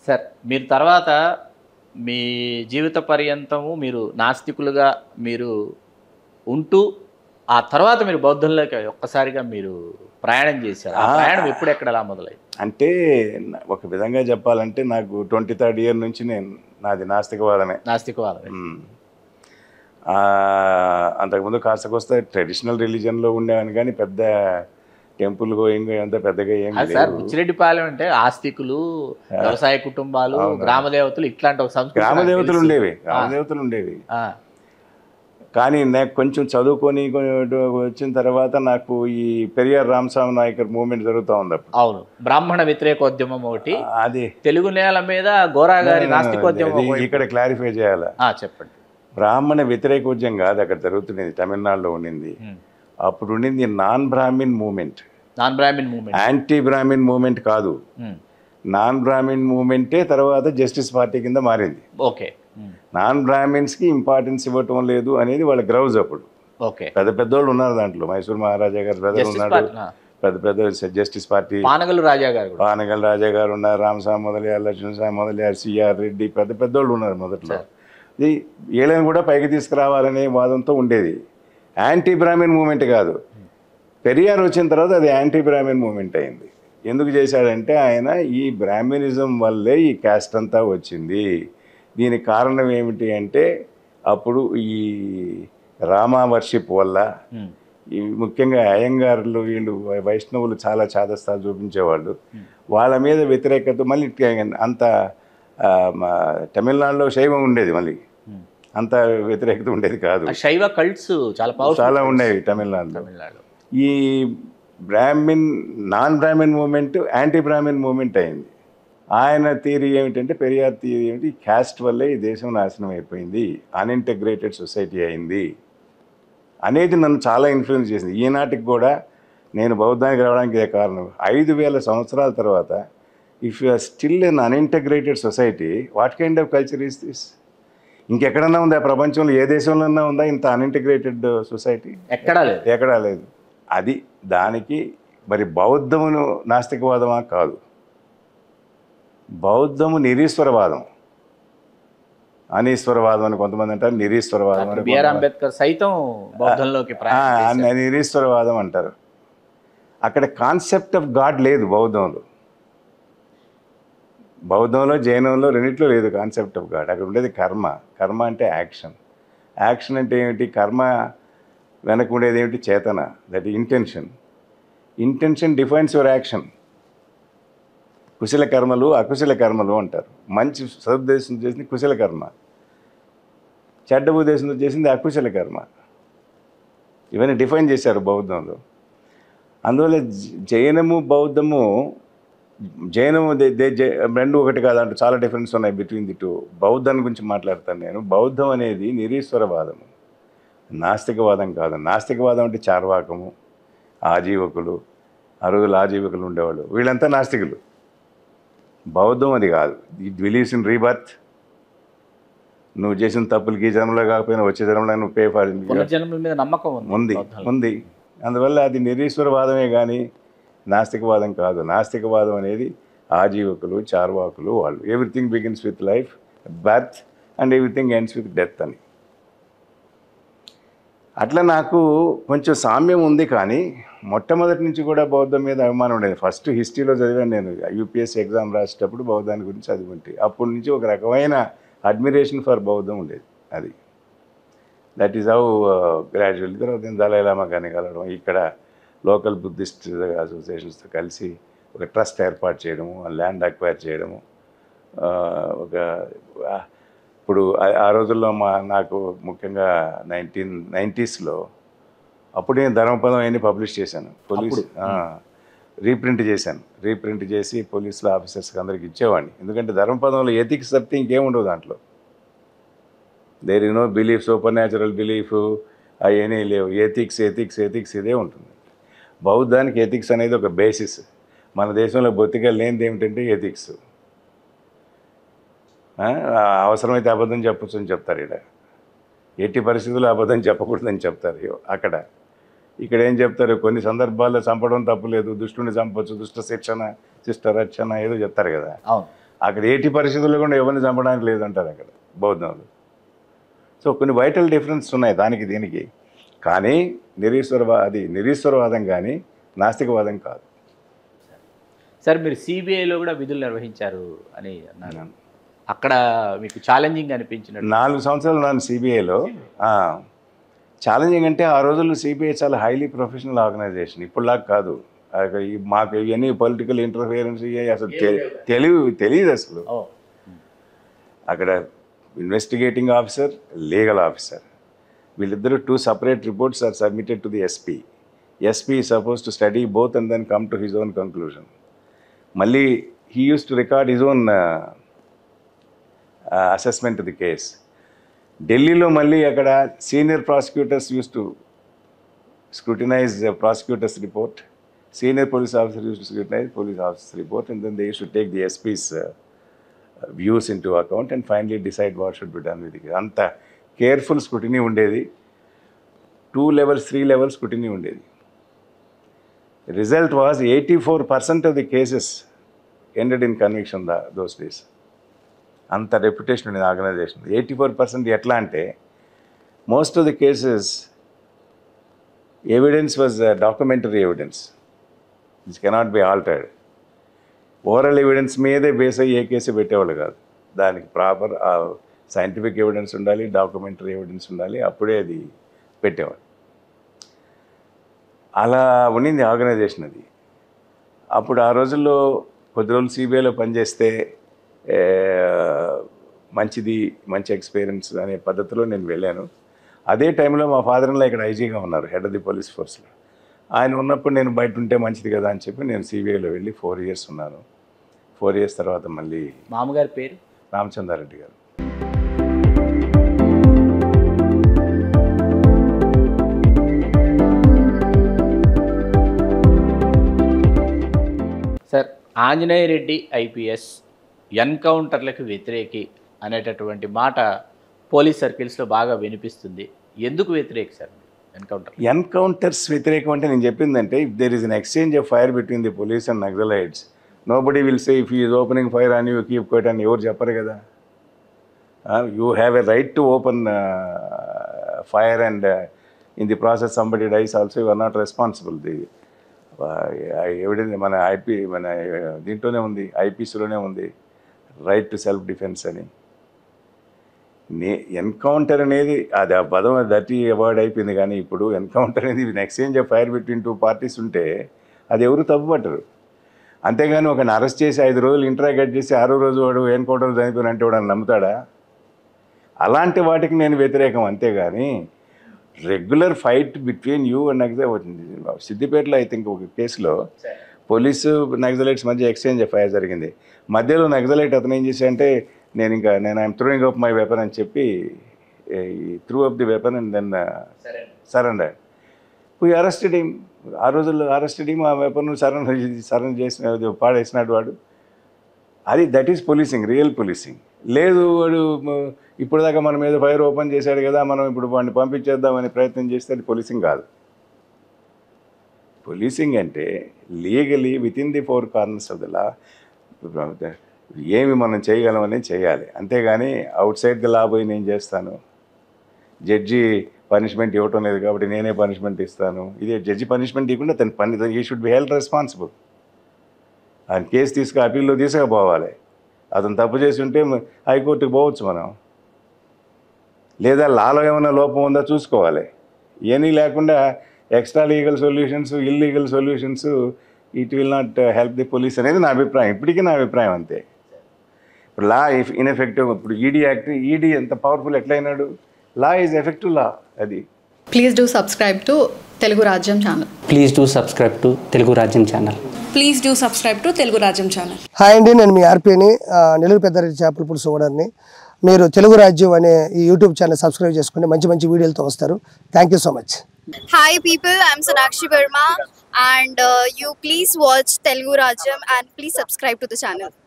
Sir మీరు తర్వాత మీ జీవిత పర్యంతము మీరు నాస్తికులుగా మీరు ఉంటూ ఆ తర్వాత మీరు బౌద్ధంలోకి ఒక్కసారిగా మీరు ప్రయాణం చేశారు. ఆ ప్రయాణం ఎప్పుడు ఎక్కడ ఎలా మొదలైంది? అంటే ఒక విధంగా చెప్పాలంటే నాకు 23rd ఇయర్ నుంచి నాది నాస్తికవాదమే. నాస్తికవాదమే. అంతకుముందు కాస్త ట్రెడిషనల్ రిలీజన్లో ఉండేవాని, కానీ పెద్ద టెంపుల్ గోయింగ్ అంత పెద్దగా ఏం అది సార్ బుచ్చిరెడ్డిపాలెం అంటే ఆస్తికులు, వ్యవసాయ కుటుంబాలు, గ్రామ దేవతలు ఇట్లాంటి ఒక సంస్కృతి గ్రామదేవతలు ఉండేవి. కానీ నాకు కొంచెం చదువుకొని వచ్చిన తర్వాత నాకు ఈ పెరియార్ రామస్వామి నాయకర్ మూవ్మెంట్ జరుగుతూ ఉంది అప్పుడు. అవును, బ్రాహ్మణ వ్యతిరేకోద్యమం ఒకటి, అది తెలుగు నేల మీద గోరా గారి నాస్తికోద్యమం. ఇక్కడ క్లారిఫై చేయాలా? చెప్పండి. బ్రాహ్మణ వ్యతిరేకోద్యమం కాదు అక్కడ జరుగుతున్నది, తమిళనాడులో ఉండింది. అప్పుడు ఉండింది non Brahmin movement. Anti Brahmin movement కాదు, నాన్ బ్రాహ్మిన్ మూవ్మెంటే తర్వాత జస్టిస్ పార్టీ కింద మారింది. ఓకే, నాన్ బ్రాహ్మిన్స్కి ఇంపార్టెన్స్ ఇవ్వటం లేదు అనేది వాళ్ళ గ్రౌజ్ అప్పుడు. ఓకే, పెద్ద పెద్దోళ్ళు ఉన్నారు దాంట్లో, మైసూర్ మహారాజా గారు బ్రదర్ ఉన్నాడు, పెద్ద జస్టిస్ పార్టీ పానగల్ రాజా గారు ఉన్నారు, రామస్వామి మొదలయ్యారు, లక్ష్మణస్వామి మొదలయ్యారు, సిఆర్ రెడ్డి, పెద్ద పెద్దోళ్ళు ఉన్నారు మొదట్లో. ఇది వీళ్ళని కూడా పైకి తీసుకురావాలనే వాదంతో ఉండేది. యాంటీ బ్రాహ్మిన్ మూవ్మెంట్ కాదు. పెరియార్ వచ్చిన తర్వాత అది యాంటీ బ్రాహ్మిన్ మూవ్మెంట్ అయింది. ఎందుకు చేశాడంటే ఆయన ఈ బ్రాహ్మినిజం వల్లే ఈ క్యాస్ట్ అంతా వచ్చింది. దీనికి కారణం ఏమిటి అంటే అప్పుడు ఈ రామా వర్షిప్ వల్ల ఈ ముఖ్యంగా అయ్యంగారులు వీళ్ళు వైష్ణవులు చాలా చాదస్తాలు చూపించేవాళ్ళు. వాళ్ళ మీద వ్యతిరేకత మళ్ళీ అంత తమిళనాడులో శైవం ఉండేది, మళ్ళీ అంత వ్యతిరేకత ఉండేది కాదు. శైవ కల్ట్స్ చాలా ఉండేవి తమిళనాడులో. ఈ non Brahmin movement anti Brahmin movement అయింది. ఆయన థియరీ ఏమిటంటే, పెరియార్ థియరీ ఏమిటి, క్యాస్ట్ వల్లే ఈ దేశం నాశనం అయిపోయింది, అన్ఇంటగ్రేటెడ్ సొసైటీ అయింది అనేది నన్ను చాలా ఇన్ఫ్లుయెన్స్ చేసింది. ఈనాటికి కూడా నేను బౌద్ధానికి రావడానికి ఇదే కారణం. 5000 సంవత్సరాల తర్వాత if you are still an unintegrated society, what kind of culture is this? ఇంకెక్కడన్నా ఉందా ప్రపంచంలో? ఏ దేశంలోన్నా ఉందా ఇంత అన్ఇంటగ్రేటెడ్ సొసైటీ? ఎక్కడా లేదు. అది దానికి మరి బౌద్ధమును నాస్తికవాదమా? కాదు, బౌద్ధము నిరీశ్వరవాదం. అనీశ్వరవాదం అని కొంతమంది అంటారు, నిరీశ్వరవాదం అని. బిఆర్ అంబేద్కర్ సైతం బౌద్ధంలోకి నిరీశ్వరవాదం అంటారు. అక్కడ కాన్సెప్ట్ ఆఫ్ గాడ్ లేదు బౌద్ధంలో జైనంలో రెండిట్లో లేదు కాన్సెప్ట్ ఆఫ్ గాడ్. అక్కడ ఉండేది కర్మ అంటే యాక్షన్ అంటే ఏమిటి? కర్మ వెనక ఉండేది ఏమిటి? చేతన, that intention defines your action. కుశల కర్మలు, అకుశల కర్మలు అంటారు. మంచి సదుద్దేశం చేసింది కుశల కర్మ, చెడ్డ ఉద్దేశంతో చేసింది అకుశల కర్మ. ఇవన్నీ డిఫైన్ చేశారు బౌద్ధంలో. అందువల్ల జైనము బౌద్ధము రెండు ఒకటి కాదు అంటూ చాలా డిఫరెన్స్ ఉన్నాయి బిట్వీన్ ది టూ. బౌద్ధాన్ని గురించి మాట్లాడతాను నేను. బౌద్ధం అనేది నిరీశ్వరవాదము, నాస్తికవాదం కాదు. నాస్తికవాదం అంటే చార్వాకము, ఆజీవకులు, అరుగులు ఆజీవకులు ఉండేవాళ్ళు, వీళ్ళంతా నాస్తికులు. బౌద్ధం అది కాదు. It believes in rebirth. నువ్వు చేసిన తప్పులకి ఈ జన్మలో కాకపోయినా వచ్చే జన్మలో నువ్వు పే ఫర్ నమ్మకం ఉంది. అందువల్ల అది నిరీశ్వరవాదమే కానీ నాస్తికవాదం కాదు. నాస్తికవాదం అనేది ఆజీవకులు, చార్వాకులు వాళ్ళు. Everything begins with life, birth and everything ends with death అని. అట్లా నాకు కొంచెం సామ్యం ఉంది. కానీ మొట్టమొదటి నుంచి కూడా బౌద్ధం మీద అభిమానం ఉండేది. ఫస్ట్ హిస్టరీలో చదివాను నేను, యూపీఎస్సీ ఎగ్జామ్ రాసేటప్పుడు బౌద్ధాన్ని గురించి చదివింటే అప్పటి నుంచి ఒక రకమైన అడ్మిరేషన్ ఫర్ బౌద్ధం ఉండేది. అది దట్ ఈస్ హౌ గ్రాడ్యువల్లీ. తర్వాత నేను దలై లామా గారిని కలవడం, ఇక్కడ లోకల్ బుద్ధిస్ట్ అసోసియేషన్స్తో కలిసి ఒక ట్రస్ట్ ఏర్పాటు చేయడము, ల్యాండ్ అక్వైర్ చేయడము. ఇప్పుడు ఆ రోజుల్లో నాకు ముఖ్యంగా 1990sలో అప్పుడు నేను ధర్మపదం అవన్నీ పబ్లిష్ చేశాను. రీప్రింట్ చేసి పోలీసుల ఆఫీసర్స్కి అందరికి ఇచ్చేవాడిని. ఎందుకంటే ధర్మపదంలో ఎథిక్స్ తప్పితే ఇంకేముండవు దాంట్లో. There is no belief, supernatural belief అవన్నీ లేవు. ఎథిక్స్ ఇదే ఉంటుంది. బౌద్ధానికి ఎథిక్స్ అనేది ఒక బేసిస్. మన దేశంలో బొత్తిగా లేనిది ఏమిటంటే ఎథిక్స్. అవసరమైతే అబద్ధం చెప్పచ్చు అని చెప్తారు. ఇక్కడ ఎట్టి పరిస్థితుల్లో అబద్ధం చెప్పకూడదని చెప్తారు. ఇక్కడ ఏం చెప్తారు, కొన్ని సందర్భాల్లో చంపడం తప్పులేదు, దుష్టుని చంపచ్చు, దుష్ట శిక్షణ, శిష్ట రక్షణ ఏదో చెప్తారు కదా. అక్కడ ఎట్టి పరిస్థితుల్లో కూడా ఎవరిని చంపడానికి లేదంటారు అక్కడ బౌద్ధంలో. సో కొన్ని వైటల్ డిఫరెన్స్ ఉన్నాయి దానికి దీనికి. కానీ నిరీశ్వరవాదం కానీ నాస్తికవాదం కాదు. సార్ మీరు సిబిఐలో కూడా విధులు నిర్వహించారు అని అన్నారు. అక్కడ మీకు ఛాలెంజింగ్ అనిపించిన 4 సంవత్సరాలు ఉన్నాను సిబిఐలో. ఛాలెంజింగ్ అంటే ఆ రోజుల్లో సిబిఐ చాలా హైలీ ప్రొఫెషనల్ ఆర్గనైజేషన్, ఇప్పుడులాగా కాదు. మాకు ఇవన్నీ పొలిటికల్ ఇంటర్ఫియరెన్స్ అసలు తెలియదు అసలు. అక్కడ ఇన్వెస్టిగేటింగ్ ఆఫీసర్, లీగల్ ఆఫీసర్, వీళ్ళిద్దరూ 2 separate reports are submitted to the SP. SP is supposed to study both and then come to his own conclusion. Mali, he used to record his own assessment of the case. Delhi lo Mali akada senior prosecutors used to scrutinize the prosecutor's report. Senior police officer used to scrutinize police officer's report, and then they used to take the SP's views into account and finally decide what should be done with it. Anta careful scrutiny ఉండేది. 2 levels 3 levels scrutiny ఉండేది. The result was 84% of the cases ended in conviction those days. అంత reputation ఉండేది organisation. 84% ఎట్లా అంటే most of the cases evidence was documentary evidence, which cannot be altered. Oral evidence మీదే base అయ్యి ఏ case పెట్టేవాళ్ళు కాదు. దానికి ప్రాపర్ సైంటిఫిక్ ఎవిడెన్స్ ఉండాలి, డాక్యుమెంటరీ ఎవిడెన్స్ ఉండాలి, అప్పుడే అది పెట్టేవాడు. అలా ఉండింది ఆర్గనైజేషన్ అది. అప్పుడు ఆ రోజుల్లో కొద్ది రోజులు సిబిఐలో పనిచేస్తే మంచి ఎక్స్పీరియన్స్ అనే పద్ధతిలో నేను వెళ్ళాను. అదే టైంలో మా ఫాదర్లో ఇక్కడ ఐజీగా ఉన్నారు, హెడ్ ఆఫ్ ది పోలీస్ ఫోర్స్లో. ఆయన ఉన్నప్పుడు నేను బయట ఉంటే మంచిది కదా అని చెప్పి నేను సిబిఐలో వెళ్ళి 4 years ఉన్నాను. 4 years తర్వాత మళ్ళీ. మామగారి పేరు రామచంద్రారెడ్డి గారు. సార్, ఆంజనేయ రెడ్డి ఐపీఎస్ ఎన్కౌంటర్లకు వ్యతిరేకి అనేటటువంటి మాట పోలీస్ సర్కిల్స్లో బాగా వినిపిస్తుంది. ఎందుకు వ్యతిరేక సార్ ఎన్కౌంటర్స్ వ్యతిరేకం అంటే నేను చెప్పిందంటే, if there is an exchange of fire between the police and naxalites, nobody will say if he is opening fire అని యూ కీప్ క్వైట్ అని ఎవరు చెప్పరు కదా. You have a right to open fire and in the process somebody dies also, you are not responsible. The evidence మన దీంట్లోనే ఉంది, ఐపీసీలోనే ఉంది, రైట్ టు సెల్ఫ్ డిఫెన్స్ అని. ఎన్కౌంటర్ అనేది అది ఆ పదం దట్టి అవార్డ్ అయిపోయింది. కానీ ఇప్పుడు ఎన్కౌంటర్ అనేది exchange of fire between 2 parties ఉంటే అది ఎవరు తప్పుపట్టరు. అంతేగాని ఒకరిని అరెస్ట్ చేసి 5 రోజులు ఇంటరాగేట్ చేసి 6వ రోజు వాడు ఎన్కౌంటర్ చనిపోయిన అంటే వాడు నమ్ముతాడా? అలాంటి వాటికి నేను వ్యతిరేకం. అంతేగాని regular fight between you and naxalite, సిద్దిపేటలో ఐ థింక్ ఒక కేసులో పోలీసు నక్సలైట్స్ మధ్య ఎక్స్చేంజ్ ఆఫ్ ఫైర్ జరిగింది. మధ్యలో నక్సలైట్ అతను ఏం చేశాడంటే, నేను I'm throwing up my weapon అని చెప్పి threw up the weapon and then surrender. పోయి అరెస్టెడ్ హిమ్. ఆ రోజుల్లో అరెస్టెడ్ హిమ్, ఆ వెపన్ సరెండర్ చేసిన పాడేసినాడు వాడు. That is policing, real policing. లేదు వాడు ఇప్పుడు దాకా మన మీద ఫైర్ ఓపెన్ చేశాడు కదా, మనం ఇప్పుడు వాడిని పంపించేద్దామని ప్రయత్నం చేస్తే అది పోలీసింగ్ కాదు. పోలీసింగ్ అంటే legally with in the 4 corners of the law ఏమి మనం చేయగలమని చేయాలి. అంతేగాని అవుట్ సైడ్ ది లా పోయి నేను చేస్తాను, జడ్జి పనిష్మెంట్ ఇవ్వటం లేదు కాబట్టి నేనే పనిష్మెంట్ ఇస్తాను, ఇదే జడ్జి పనిష్మెంట్ ఇవ్వకుండా తను he should be held responsible. ఆయన కేసు అప్పీల్లో తీసుకుపోవాలి. అతను తప్పు చేసి ఉంటే హైకోర్టుకు పోవచ్చు మనం, లేదా లాలో ఏమైనా లోపం ఉందా చూసుకోవాలి. ఇవన్నీ లేకుండా extra legal solutions, illegal solutions, it will not help the police అనేది నా అభిప్రాయం. ఇప్పటికీ నా అభిప్రాయం అంతే. ఇప్పుడు లా ఇన్ఎఫెక్టివ్. ఇప్పుడు ఈడీ యాక్ట్, ఈడీ ఎంత పవర్ఫుల్ ఎట్లయినాడు, లా ఈజ్ ఎఫెక్టివ్ లా. అది please do subscribe to Telugu Rajyam channel. Please do subscribe to Telugu Rajyam channel. Please do subscribe to Telugu Rajyam channel. Hi అండి, నేను మీ ఆర్పీని, నెల్లూరు పెద్దారెడ్డి చేపల పులుసు ఓనర్ని. మీరు తెలుగు రాజ్యం అనే ఈ యూట్యూబ్ ఛానల్ సబ్స్క్రైబ్ చేసుకుని మంచి వీడియోలతో వస్తారు. Thank you so much. Hi people, I'm Sonakshi Verma and you please watch Telugu Rajyam and please subscribe to the channel.